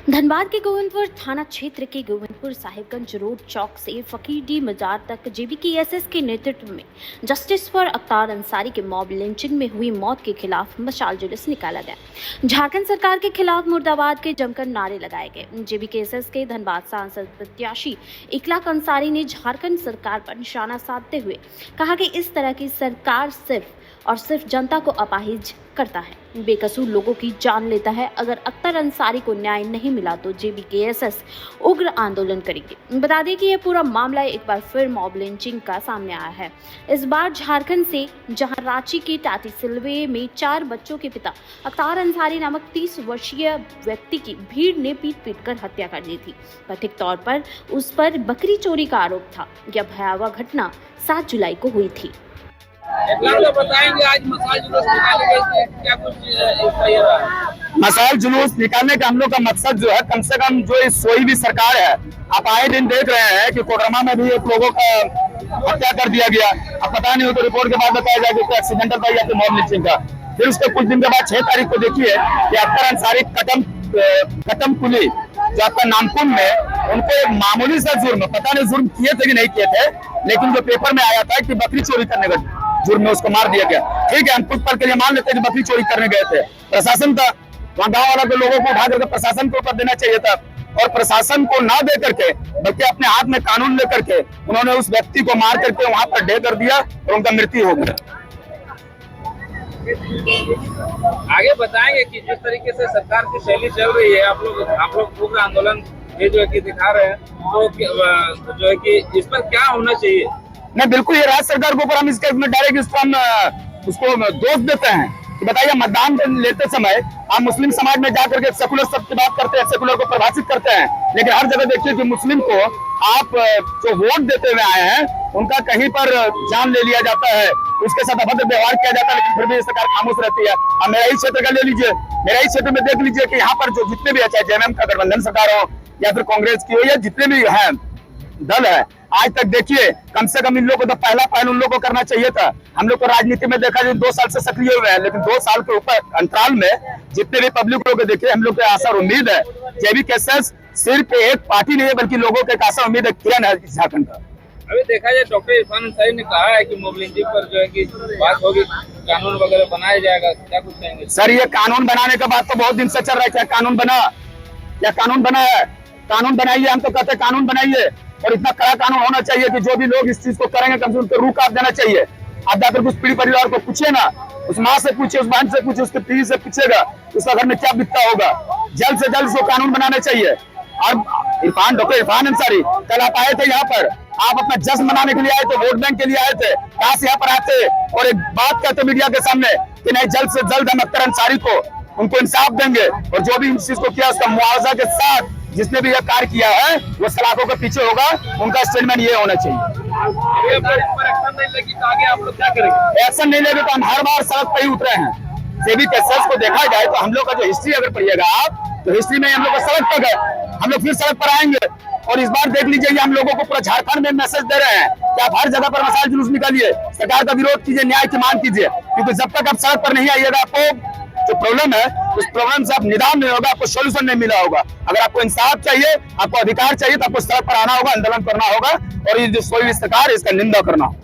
धनबाद के गोविंदपुर थाना क्षेत्र के गोविंदपुर साहिबगंज रोड चौक से फकीरडी मजार तक जेबीकेएसएस के नेतृत्व में जस्टिस फॉर अख्तार अंसारी के मॉब लिंचिंग में हुई मौत के खिलाफ मशाल जुलूस निकाला गया। झारखंड सरकार के खिलाफ मुर्दाबाद के जमकर नारे लगाए गए। जेबीकेएसएस के धनबाद सांसद प्रत्याशी इखलाक अंसारी ने झारखंड सरकार पर निशाना साधते हुए कहा कि इस तरह की सरकार सिर्फ जनता को अपाहिज करता है, बेकसूर लोगों की जान लेता है। अगर अख्तर अंसारी को न्याय नहीं मिला तो जेबीकेएसएस उग्र आंदोलन करेगी। बता दें कि यह पूरा मामला एक बार फिर मॉब लिंचिंग का सामने आया है। इस बार झारखंड से, जहां रांची के टाटी सिलवे में 4 बच्चों के पिता अख्तार अंसारी नामक 30 वर्षीय व्यक्ति की भीड़ ने पीट कर हत्या कर दी थी। कथित तौर पर उस पर बकरी चोरी का आरोप था। यह भयावह घटना 7 जुलाई को हुई थी। बताएंगे आज मशाल जुलूस निकालने का क्या कुछ रहा है? मशाल जुलूस निकालने का हम लोग का मकसद जो है, कम से कम जो इस सोई भी सरकार है, आप आए दिन देख रहे हैं कि कोडरमा में भी एक लोगों का हत्या कर दिया गया। अब पता नहीं हो तो रिपोर्ट के बाद बताया जाए कि एक्सीडेंटल था या फिर मॉब लिंचिंग का। फिर उसके कुछ दिन के बाद 6 तारीख को देखिए कि अख्तर अंसारी कटम कुली जो आपका नामकुम में, उनको एक मामूली सा जुर्म, पता नहीं जुर्म किए थे कि नहीं किए थे, लेकिन जो पेपर में आया था कि बकरी चोरी करने का जुर्म में उसको मार दिया गया। ठीक है, हम कुछ पल के लिए मान लेते हैं कि बकरी चोरी करने गए थे। प्रशासन था वहाँ, गाँव वाला के लोगों को उठा करके प्रशासन के ऊपर देना चाहिए था, और प्रशासन को ना दे करके बल्कि अपने हाथ में कानून लेकर के उन्होंने उस व्यक्ति को मार करके वहां पर ढेर कर दिया और उनका मृत्यु हो गया। आगे बताएंगे कि जिस तरीके से सरकार की शैली चल रही है, आप लोग उग्र आंदोलन ये जो है कि दिखा रहे हैं, तो जो है कि इस पर क्या होना चाहिए? नहीं, बिल्कुल ये राज्य सरकार के ऊपर हम इसके डायरेक्ट उसको दोष देते हैं कि बताइए, मतदान लेते समय आप मुस्लिम समाज में जाकर के सेकुलर शब्द की बात करते हैं, सेकुलर को परिभाषित करते हैं, लेकिन हर जगह देखिए कि मुस्लिम को आप जो वोट देते हुए आए हैं उनका कहीं पर जान ले लिया जाता है, उसके साथ अभद्र व्यवहार किया जाता है, लेकिन फिर भी सरकार खामोश रहती है। अब मेरा ही क्षेत्र का ले लीजिए, मेरा ही क्षेत्र में देख लीजिए कि यहाँ पर जो जितने भी, चाहे जेएमएम का गठबंधन सरकार हो या फिर कांग्रेस की हो या जितने भी है दल है, आज तक देखिए कम से कम इन लोगों को तो पहला पहल उन लोगों को करना चाहिए था। हम लोग को राजनीति में देखा जाए 2 साल से सक्रिय हुए हैं, लेकिन 2 साल के ऊपर अंतराल में जितने भी पब्लिक लोग देखिए, हम लोग को आशा और उम्मीद है। जेबीकेएसएस सिर्फ एक पार्टी नहीं है, बल्कि लोगों के आशा उम्मीद है, किरण है झारखंड का। अभी देखा जाए डॉक्टर इरफान अंसारी ने कहा है कि मॉब लिंचिंग पर जो है कि बात होगी, कानून वगैरह बनाया जाएगा, क्या कुछ कहेंगे? सर, ये कानून बनाने का बात तो बहुत दिन से चल रहा है। क्या कानून बना? क्या कानून बना है? कानून बनाइए, हम तो कहते हैं कानून बनाइए, और इतना कड़ा कानून होना चाहिए कि जो भी लोग इस चीज को करेंगे कम से कम उनको रूह काट देना चाहिए। आप जाकर कुछ पीढ़ी परिवार को पूछिए ना, उस माँ से पूछिए, उस बहन से पूछिए, उसके पीढ़ी से पूछेगा उसका घर में क्या बीतता होगा। जल्द से जल्द उसको कानून बनाना चाहिए। और डॉक्टर इरफान अंसारी कल आप आए थे यहाँ पर, आप अपना जश्न मनाने के लिए आए थे, वोट बैंक के लिए आए थे, कहाँ से यहाँ पर आते और एक बात कहते मीडिया के सामने कि नहीं, जल्द से जल्द हम अख्तर अंसारी को उनको इंसाफ देंगे, और जो भी इस चीज को किया उसका मुआवजा के साथ जिसने भी यह कार्य किया है वो सलाखों के पीछे होगा। उनका स्टेटमेंट ये होना चाहिए। एक्शन नहीं लेगी तो आगे आप लोग क्या करेंगे? एक्शन नहीं लेंगे तो हम हर बार सड़क पर ही उतरे हैं। जेबीकेएसएस को देखा जाए तो हम लोग का जो हिस्ट्री अगर पढ़िएगा आप, तो हिस्ट्री में हम लोग सड़क पर गए, हम लोग फिर सड़क पर आएंगे। और इस बार देख लीजिए, हम लोगों को पूरा झारखंड में मैसेज दे रहे हैं कि आप हर जगह पर मशाल जुलूस निकालिए, सरकार का विरोध कीजिए, न्याय की मांग कीजिए, क्योंकि जब तक आप सड़क पर नहीं आइएगा, आपको जो प्रॉब्लम है उस प्रॉब्लम से आप निदान नहीं होगा, आपको सोल्यूशन नहीं मिला होगा। अगर आपको इंसाफ चाहिए, आपको अधिकार चाहिए, तो आपको सड़क पर आना होगा, आंदोलन करना होगा, और ये जो सोई सरकार है इसका निंदा करना होगा।